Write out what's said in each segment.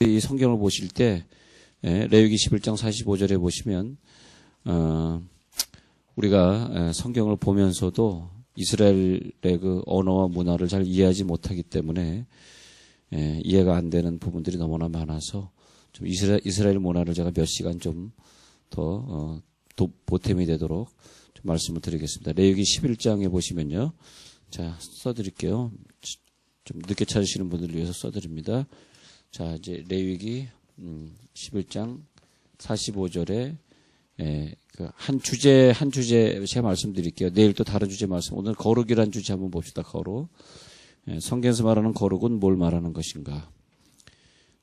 이 성경을 보실 때 레위기 11장 45절에 보시면 우리가 성경을 보면서도 이스라엘의 그 언어와 문화를 잘 이해하지 못하기 때문에 이해가 안 되는 부분들이 너무나 많아서 좀 이스라엘 문화를 제가 몇 시간 좀 더 보탬이 되도록 좀 말씀을 드리겠습니다. 레위기 11장에 보시면요. 자, 써드릴게요. 좀 늦게 찾으시는 분들을 위해서 써드립니다. 자, 이제 레위기 11장 45절에 한 주제 제가 말씀드릴게요. 내일 또 다른 주제 말씀. 오늘 거룩이라는 주제 한번 봅시다. 거룩. 성경에서 말하는 거룩은 뭘 말하는 것인가?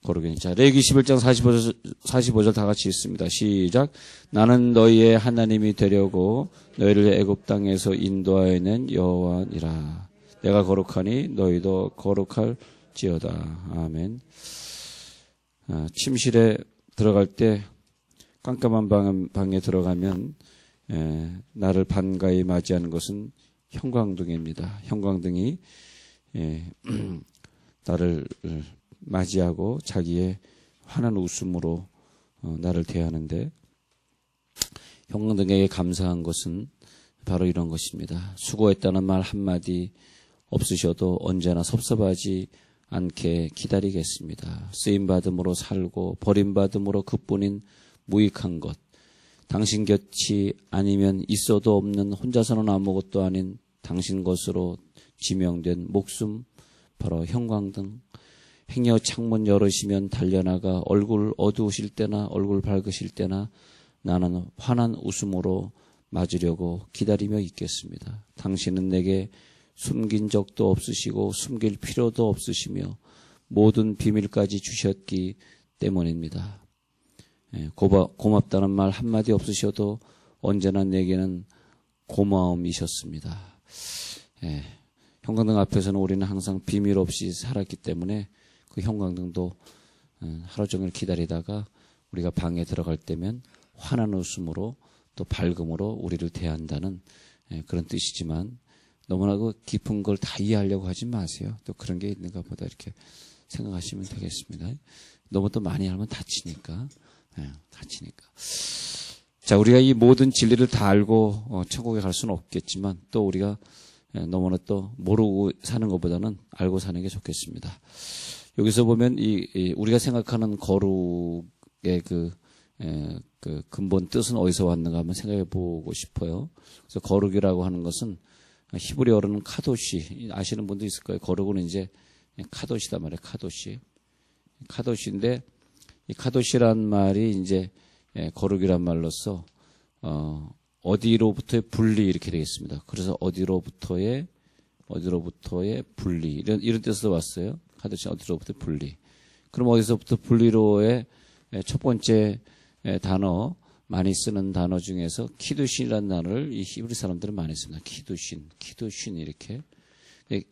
거룩이. 자, 레위기 11장 45절 다 같이 읽습니다. 시작. 나는 너희의 하나님이 되려고 너희를 애굽 땅에서 인도하여 낸 여호와니라. 내가 거룩하니 너희도 거룩할지어다. 아멘. 침실에 들어갈 때 깜깜한 방에 들어가면 나를 반가이 맞이하는 것은 형광등입니다. 형광등이 나를 맞이하고 자기의 환한 웃음으로 나를 대하는데 형광등에게 감사한 것은 바로 이런 것입니다. 수고했다는 말 한마디 없으셔도 언제나 섭섭하지 않게 기다리겠습니다. 쓰임받음으로 살고 버림받음으로 그뿐인 무익한 것, 당신 곁이 아니면 있어도 없는 혼자서는 아무것도 아닌 당신 것으로 지명된 목숨, 바로 형광등. 행여 창문 열으시면 달려나가 얼굴 어두우실 때나 얼굴 밝으실 때나 나는 환한 웃음으로 맞으려고 기다리며 있겠습니다. 당신은 내게 숨긴 적도 없으시고 숨길 필요도 없으시며 모든 비밀까지 주셨기 때문입니다. 고맙다는 말 한마디 없으셔도 언제나 내게는 고마움이셨습니다. 형광등 앞에서는 우리는 항상 비밀 없이 살았기 때문에 그 형광등도 하루 종일 기다리다가 우리가 방에 들어갈 때면 환한 웃음으로 또 밝음으로 우리를 대한다는 그런 뜻이지만 너무나 그 깊은 걸 다 이해하려고 하지 마세요. 또 그런 게 있는가 보다 이렇게 생각하시면 되겠습니다. 너무 또 많이 하면 다치니까. 다치니까. 자, 우리가 이 모든 진리를 다 알고 천국에 갈 수는 없겠지만 또 우리가 너무나 또 모르고 사는 것보다는 알고 사는 게 좋겠습니다. 여기서 보면 우리가 생각하는 거룩의 그 근본 뜻은 어디서 왔는가 한번 생각해 보고 싶어요. 그래서 거룩이라고 하는 것은 히브리어로는 카도시, 아시는 분도 있을 거예요. 거룩은 이제 카도시다 말이에요. 카도시. 카도시인데 이 카도시란 말이 이제 거룩이란 말로서 어디로부터의 분리 이렇게 되겠습니다. 그래서 어디로부터의 분리 이런 뜻으로 왔어요. 카도시 어디로부터 분리. 그럼 어디서부터 분리로의 첫 번째 단어, 많이 쓰는 단어 중에서 키두신이라는 단어를 이 히브리 사람들은 많이 씁니다. 키두신 이렇게.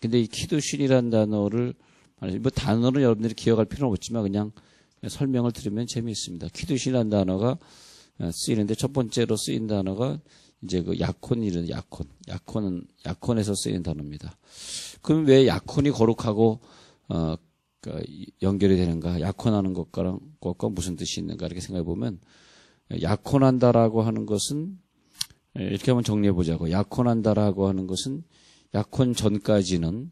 근데 이 키두신이라는 단어를 뭐 단어는 여러분들이 기억할 필요는 없지만 그냥 설명을 드리면 재미있습니다. 키두신이라는 단어가 쓰이는데 첫 번째로 쓰인 단어가 이제 그 야콘이라는 야콘에서 쓰인 단어입니다. 그럼 왜 야콘이 거룩하고 연결이 되는가? 야콘하는 것과 무슨 뜻이 있는가? 이렇게 생각해 보면 야콘한다라고 하는 것은 이렇게 한번 정리해 보자고. 야콘한다라고 하는 것은 야콘 전까지는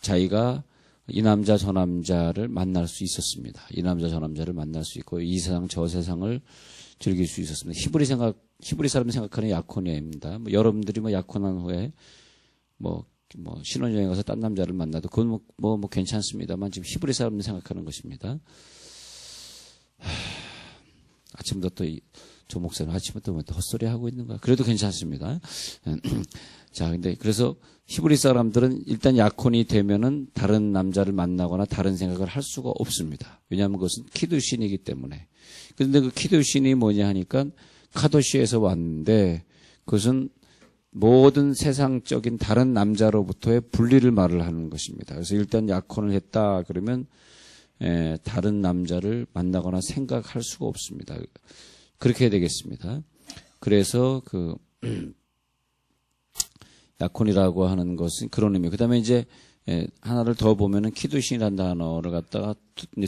자기가 이 남자 저 남자를 만날 수 있었습니다. 이 남자 저 남자를 만날 수 있고 이 세상 저 세상을 즐길 수 있었습니다. 히브리 사람이 생각하는 야콘입니다. 여러분들이 야콘한 후에 신혼여행 가서 딴 남자를 만나도 그건 괜찮습니다만 지금 히브리 사람들이 생각하는 것입니다. 아침부터 또 조 목사는 아침부터 또 헛소리 하고 있는가? 그래도 괜찮습니다. 자, 근데 그래서 히브리 사람들은 일단 야콘이 되면은 다른 남자를 만나거나 다른 생각을 할 수가 없습니다. 왜냐하면 그것은 키두신이기 때문에. 그런데 그 키두신이 뭐냐 하니까 카도시에서 왔는데 그것은 모든 세상적인 다른 남자로부터의 분리를 말을 하는 것입니다. 그래서 일단 약혼을 했다 그러면 다른 남자를 만나거나 생각할 수가 없습니다. 그렇게 되겠습니다. 그래서 약혼이라고 하는 것은 그런 의미. 그다음에 이제 하나를 더 보면은 키두신이라는 단어를 갖다가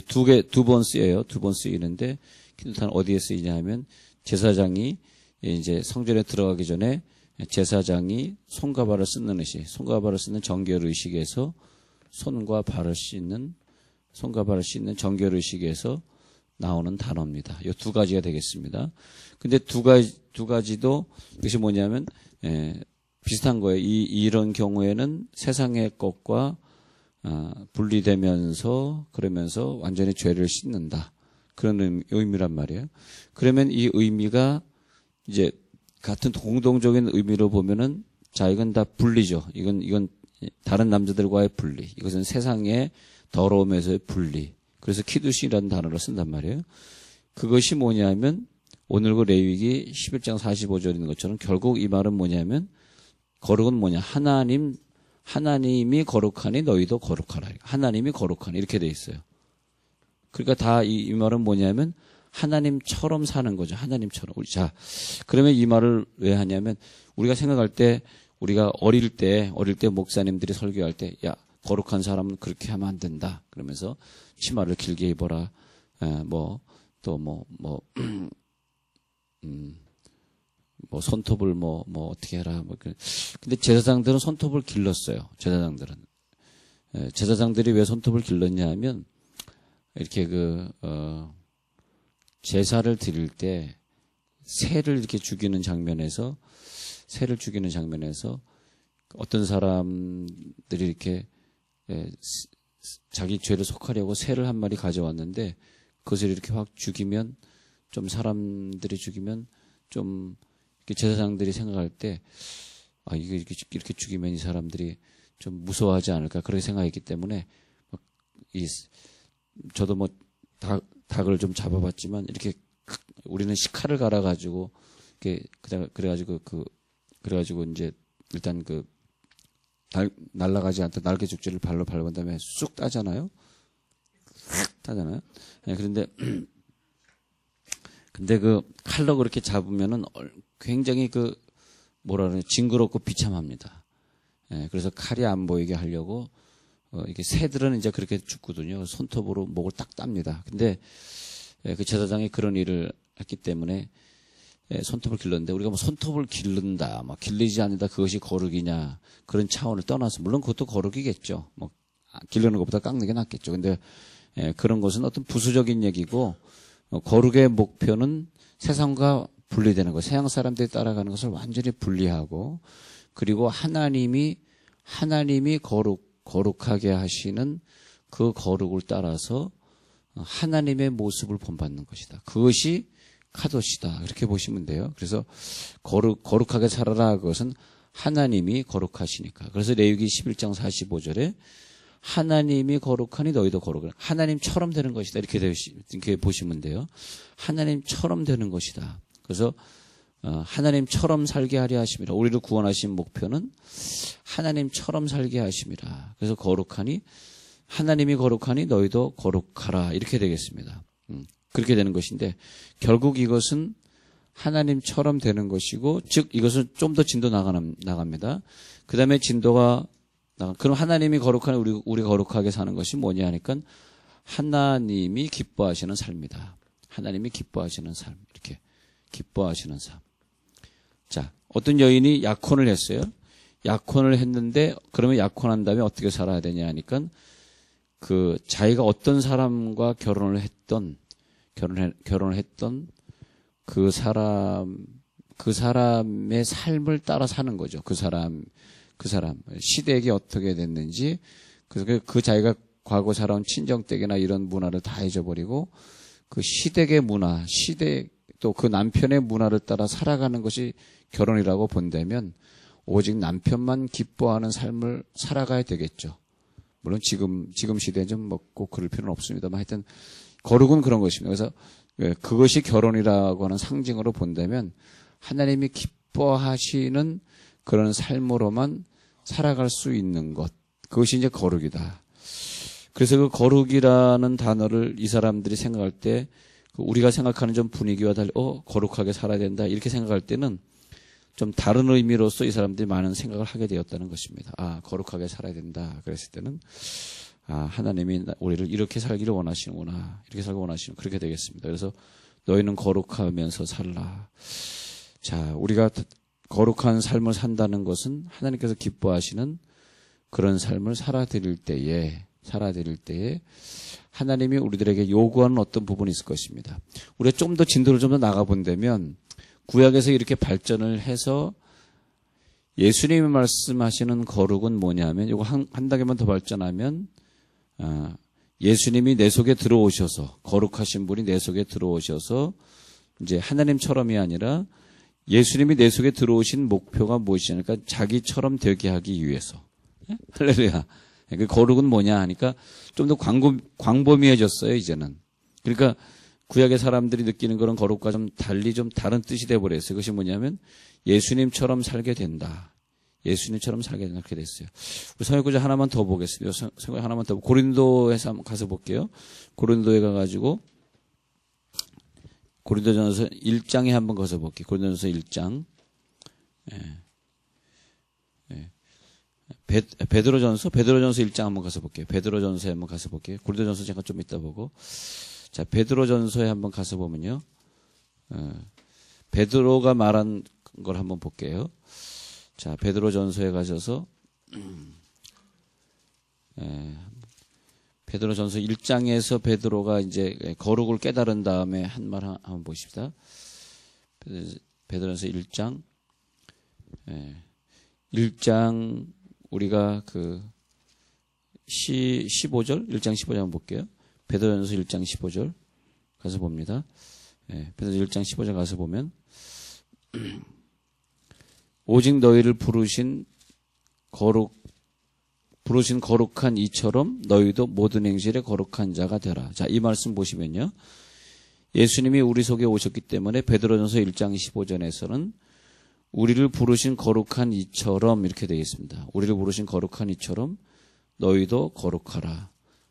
두 번 쓰여요. 두 번 쓰이는데 키두신 어디에 쓰이냐 하면 제사장이 이제 성전에 들어가기 전에 제사장이 손과 발을 씻는 의식, 손과 발을 씻는 정결 의식에서 손과 발을 씻는 정결 의식에서 나오는 단어입니다. 이 두 가지가 되겠습니다. 근데 두 가지도 이것이 뭐냐면 비슷한 거예요. 이런 경우에는 세상의 것과 분리되면서 그러면서 완전히 죄를 씻는다. 그런 의미란 말이에요. 그러면 이 의미가 이제 같은 공동적인 의미로 보면은 자 이건 다 분리죠. 이건 다른 남자들과의 분리. 이것은 세상의 더러움에서의 분리. 그래서 키두신이라는 단어를 쓴단 말이에요. 그것이 뭐냐면 오늘 그 레위기 11장 45절에 있는 것처럼 결국 이 말은 뭐냐면 거룩은 뭐냐? 하나님이 거룩하니 너희도 거룩하라. 하나님이 거룩하니 이렇게 돼 있어요. 그러니까 다 이 말은 뭐냐면 하나님처럼 사는 거죠. 하나님처럼. 자, 그러면 이 말을 왜 하냐면 우리가 생각할 때 우리가 어릴 때 목사님들이 설교할 때 야, 거룩한 사람은 그렇게 하면 안 된다. 그러면서 치마를 길게 입어라. 손톱을 어떻게 해라. 근데 제사장들은 손톱을 길렀어요. 제사장들이 왜 손톱을 길렀냐 하면 이렇게 제사를 드릴 때 새를 죽이는 장면에서 어떤 사람들이 이렇게 자기 죄를 속하려고 새를 한 마리 가져왔는데 그것을 이렇게 확 죽이면 좀 사람들이 죽이면 좀 제사장들이 생각할 때 이거 이렇게 죽이면 이 사람들이 좀 무서워하지 않을까 그렇게 생각했기 때문에 저도 닭을 좀 잡아봤지만 이렇게 우리는 식칼을 갈아가지고 그래가지고 이제 일단 날아가지 않던 날개 죽지를 발로 밟은 다음에 쑥 따잖아요. 그런데 칼로 그렇게 잡으면은 굉장히 징그럽고 비참합니다. 그래서 칼이 안 보이게 하려고 이게 새들은 이제 그렇게 죽거든요. 손톱으로 목을 딱 땁니다. 근데 그 제사장이 그런 일을 했기 때문에 손톱을 길렀는데 우리가 손톱을 기른다, 길리지 않는다 그것이 거룩이냐 그런 차원을 떠나서 물론 그것도 거룩이겠죠. 기르는 것보다 깎는 게 낫겠죠. 근데 그런 것은 어떤 부수적인 얘기고 거룩의 목표는 세상과 분리되는 것, 세상 사람들이 따라가는 것을 완전히 분리하고 그리고 하나님이 거룩하게 하시는 그 거룩을 따라서 하나님의 모습을 본받는 것이다. 그것이 카도시다. 이렇게 보시면 돼요. 그래서 거룩하게 살아라. 그것은 하나님이 거룩하시니까. 그래서 레위기 11장 45절에 하나님이 거룩하니 너희도 거룩하라. 하나님처럼 되는 것이다. 이렇게 보시면 돼요. 하나님처럼 되는 것이다. 그래서 하나님처럼 살게 하려 하심이라. 우리를 구원하신 목표는 하나님처럼 살게 하심이라. 그래서 하나님이 거룩하니 너희도 거룩하라. 이렇게 되겠습니다. 그렇게 되는 것인데 결국 이것은 하나님처럼 되는 것이고 즉 이것은 좀 더 진도 나갑니다. 그 다음에 진도가 그럼 하나님이 거룩하니 우리가 거룩하게 사는 것이 뭐냐 하니까 하나님이 기뻐하시는 삶이다. 하나님이 기뻐하시는 삶. 이렇게 기뻐하시는 삶. 자, 어떤 여인이 약혼을 했어요. 약혼을 했는데 그러면 약혼한 다음에 어떻게 살아야 되냐 하니까 자기가 어떤 사람과 결혼을 했던 그 사람의 삶을 따라 사는 거죠. 그 사람 시댁이 어떻게 됐는지 그 자기가 과거 살아온 친정댁이나 이런 문화를 다 잊어버리고 그 시댁의 문화, 또 그 남편의 문화를 따라 살아가는 것이 결혼이라고 본다면 오직 남편만 기뻐하는 삶을 살아가야 되겠죠. 물론 지금 시대에 좀 꼭 그럴 필요는 없습니다만 하여튼 거룩은 그런 것입니다. 그래서 그것이 결혼이라고 하는 상징으로 본다면 하나님이 기뻐하시는 그런 삶으로만 살아갈 수 있는 것. 그것이 이제 거룩이다. 그래서 그 거룩이라는 단어를 이 사람들이 생각할 때 우리가 생각하는 좀 분위기와 달리 거룩하게 살아야 된다. 이렇게 생각할 때는 좀 다른 의미로서 이 사람들이 많은 생각을 하게 되었다는 것입니다. 아, 거룩하게 살아야 된다. 그랬을 때는 아, 하나님이 우리를 이렇게 살기를 원하시는구나. 이렇게 살기 원하시는 그렇게 되겠습니다. 그래서 너희는 거룩하면서 살라. 자, 우리가 거룩한 삶을 산다는 것은 하나님께서 기뻐하시는 그런 삶을 살아드릴 때에 하나님이 우리들에게 요구하는 어떤 부분이 있을 것입니다. 우리가 좀 더 진도를 좀 더 나가본다면 구약에서 이렇게 발전을 해서 예수님이 말씀하시는 거룩은 뭐냐면 이거 한 단계만 더 발전하면 예수님이 내 속에 들어오셔서 거룩하신 분이 내 속에 들어오셔서 이제 하나님처럼이 아니라 예수님이 내 속에 들어오신 목표가 무엇이냐니까 자기처럼 되게 하기 위해서. 할렐루야. 그 거룩은 뭐냐 하니까 좀 더 광범위해졌어요, 이제는. 그러니까 구약의 사람들이 느끼는 그런 거룩과 좀 달리 좀 다른 뜻이 돼버렸어요. 그것이 뭐냐면 예수님처럼 살게 된다. 예수님처럼 살게 된다. 그렇게 됐어요. 우리 성역구절 하나만 더 보겠습니다. 성역 하나만 더. 고린도에서 한번 가서 볼게요. 고린도에 가가지고 고린도전서 1장에 한번 가서 볼게요. 고린도전서 1장. 베드로전서 1장 한번 가서 볼게요. 베드로전서에 한번 가서 볼게요. 고린도전서 제가 좀 이따 보고. 자, 베드로전서에 한번 가서 보면요. 베드로가 말한 걸 한번 볼게요. 자, 베드로전서에 가셔서 베드로전서 1장에서 베드로가 이제 거룩을 깨달은 다음에 한 말 한번 보십시다. 베드로전서 1장 1장 우리가 그 15절 1장 15절 한번 볼게요. 베드로전서 1장 15절 가서 봅니다. 베드로전서 1장 15절 가서 보면 오직 너희를 부르신 거룩한 이처럼 너희도 모든 행실에 거룩한 자가 되라. 자, 이 말씀 보시면요. 예수님이 우리 속에 오셨기 때문에 베드로전서 1장 15절에서는 우리를 부르신 거룩한 이처럼 이렇게 되어 있습니다. 우리를 부르신 거룩한 이처럼 너희도 거룩하라.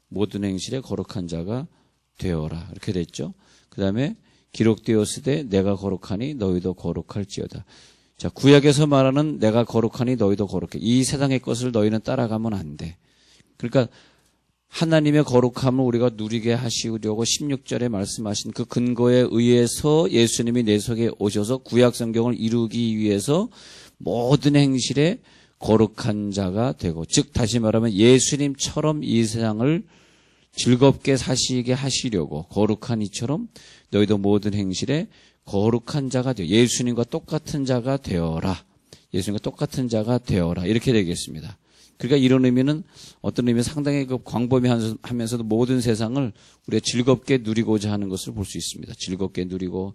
모든 행실에 거룩한 자가 되어라. 이렇게 됐죠. 그 다음에 기록되었으되 내가 거룩하니 너희도 거룩할지어다. 자, 구약에서 말하는 내가 거룩하니 너희도 거룩해. 이 세상의 것을 너희는 따라가면 안 돼. 그러니까 하나님의 거룩함을 우리가 누리게 하시려고 16절에 말씀하신 그 근거에 의해서 예수님이 내 속에 오셔서 구약 성경을 이루기 위해서 모든 행실에 거룩한 자가 되고, 즉 다시 말하면 예수님처럼 이 세상을 즐겁게 사시게 하시려고 거룩한 이처럼 너희도 모든 행실에 거룩한 자가 되어 예수님과 똑같은 자가 되어라. 예수님과 똑같은 자가 되어라. 이렇게 되겠습니다. 그러니까 이런 의미는 어떤 의미 상당히 그 광범위하면서도 모든 세상을 우리가 즐겁게 누리고자 하는 것을 볼 수 있습니다. 즐겁게 누리고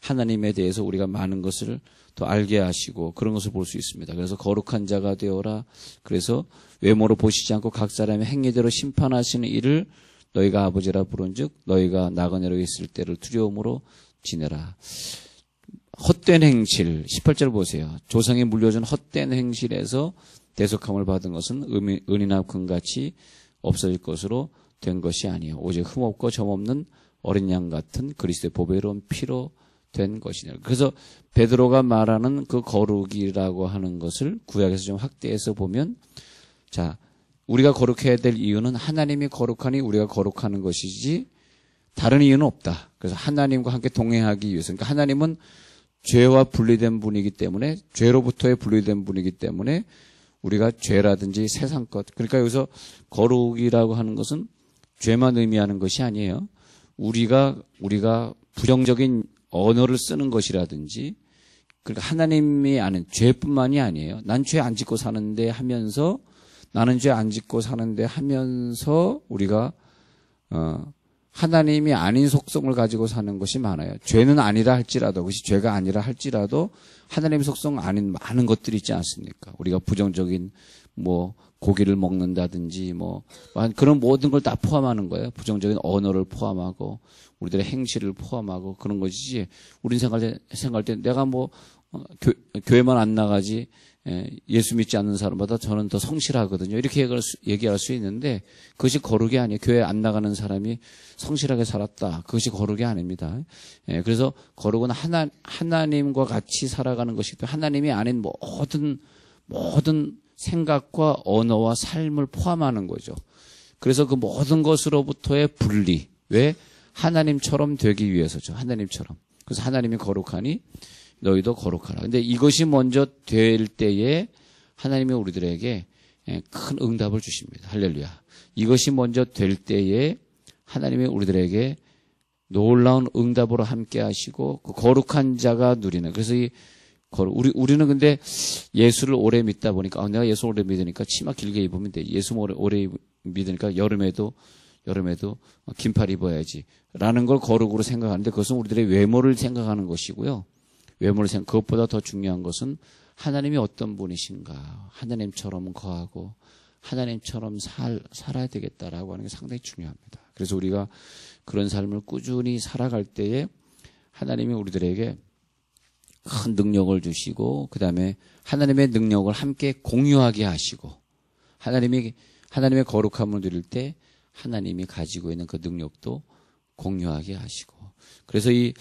하나님에 대해서 우리가 많은 것을 더 알게 하시고 그런 것을 볼 수 있습니다. 그래서 거룩한 자가 되어라. 그래서 외모로 보시지 않고 각 사람의 행위대로 심판하시는 일을 너희가 아버지라 부른즉 너희가 나그네로 있을 때를 두려움으로 지내라. 헛된 행실 18절 보세요. 조상이 물려준 헛된 행실에서 대속함을 받은 것은 은이나 금같이 없어질 것으로 된 것이 아니에요. 오직 흠없고 점없는 어린 양 같은 그리스도의 보배로운 피로 된 것이냐. 그래서 베드로가 말하는 그 거룩이라고 하는 것을 구약에서 좀 확대해서 보면, 자, 우리가 거룩해야 될 이유는 하나님이 거룩하니 우리가 거룩하는 것이지 다른 이유는 없다. 그래서 하나님과 함께 동행하기 위해서. 그러니까 하나님은 죄와 분리된 분이기 때문에, 죄로부터의 분리된 분이기 때문에 우리가 죄라든지 세상 것, 그러니까 여기서 거룩이라고 하는 것은 죄만 의미하는 것이 아니에요. 우리가 부정적인 언어를 쓰는 것이라든지, 그러니까 하나님이 아는 죄뿐만이 아니에요. 난 죄 안 짓고 사는데 하면서, 나는 죄 안 짓고 사는데 하면서 우리가 하나님이 아닌 속성을 가지고 사는 것이 많아요. 죄는 아니라 할지라도, 그것이 죄가 아니라 할지라도 하나님의 속성 아닌 많은 것들이 있지 않습니까? 우리가 부정적인 고기를 먹는다든지 그런 모든 걸 다 포함하는 거예요. 부정적인 언어를 포함하고 우리들의 행실을 포함하고 그런 것이지. 우린 생각할 때 내가 교회만 안 나가지 예수 믿지 않는 사람보다 저는 더 성실하거든요. 이렇게 얘기할 수 있는데 그것이 거룩이 아니에요. 교회 안 나가는 사람이 성실하게 살았다. 그것이 거룩이 아닙니다. 그래서 거룩은 하나님과 같이 살아가는 것이기 때문에 하나님이 아닌 모든 생각과 언어와 삶을 포함하는 거죠. 그래서 그 모든 것으로부터의 분리. 왜? 하나님처럼 되기 위해서죠. 하나님처럼. 그래서 하나님이 거룩하니 너희도 거룩하라. 근데 이것이 먼저 될 때에 하나님이 우리들에게 큰 응답을 주십니다. 할렐루야. 이것이 먼저 될 때에 하나님이 우리들에게 놀라운 응답으로 함께 하시고 그 거룩한 자가 누리는. 그래서 우리는 근데 예수를 오래 믿다 보니까 내가 예수 오래 믿으니까 치마 길게 입으면 돼. 예수 오래 믿으니까 여름에도 긴팔 입어야지. 라는 걸 거룩으로 생각하는데 그것은 우리들의 외모를 생각하는 것이고요. 그것보다 더 중요한 것은 하나님이 어떤 분이신가. 하나님처럼 거하고 하나님처럼 살아야 되겠다라고 하는 게 상당히 중요합니다. 그래서 우리가 그런 삶을 꾸준히 살아갈 때에 하나님이 우리들에게 큰 능력을 주시고 그 다음에 하나님의 능력을 함께 공유하게 하시고 하나님의 거룩함을 누릴 때 하나님이 가지고 있는 그 능력도 공유하게 하시고 그래서 이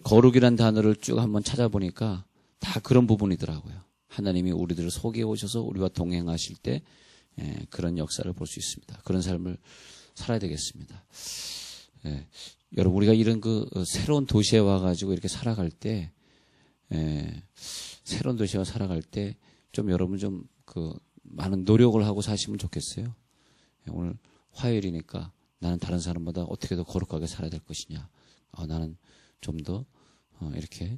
거룩이란 단어를 쭉 한번 찾아보니까 다 그런 부분이더라고요. 하나님이 우리들을 속에 오셔서 우리와 동행하실 때 그런 역사를 볼 수 있습니다. 그런 삶을 살아야 되겠습니다. 여러분 우리가 이런 그 새로운 도시에 와가지고 이렇게 살아갈 때 새로운 도시에 살아갈 때 좀 여러분 좀 많은 노력을 하고 사시면 좋겠어요. 오늘 화요일이니까 나는 다른 사람보다 어떻게 더 거룩하게 살아야 될 것이냐. 나는 좀 더 이렇게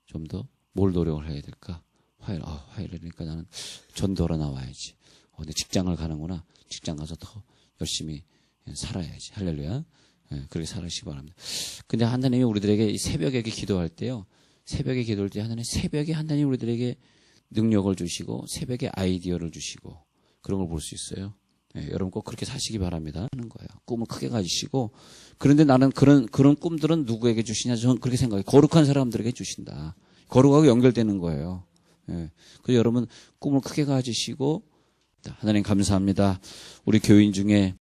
좀 더 뭘 노력을 해야 될까? 화요일이니까 나는 전도로 나와야지. 근데 직장을 가는구나. 직장 가서 더 열심히 살아야지. 할렐루야. 그렇게 살아시기 바랍니다. 근데 하나님이 우리들에게 이 새벽에 기도할 때요. 새벽에 기도할 때 새벽에 하나님 우리들에게 능력을 주시고 새벽에 아이디어를 주시고 그런 걸 볼 수 있어요. 여러분 꼭 그렇게 사시기 바랍니다. 하는 거예요. 꿈을 크게 가지시고 그런데 나는 그런 꿈들은 누구에게 주시냐? 저는 그렇게 생각해요. 거룩한 사람들에게 주신다. 거룩하고 연결되는 거예요. 그래서 여러분 꿈을 크게 가지시고 하나님 감사합니다. 우리 교인 중에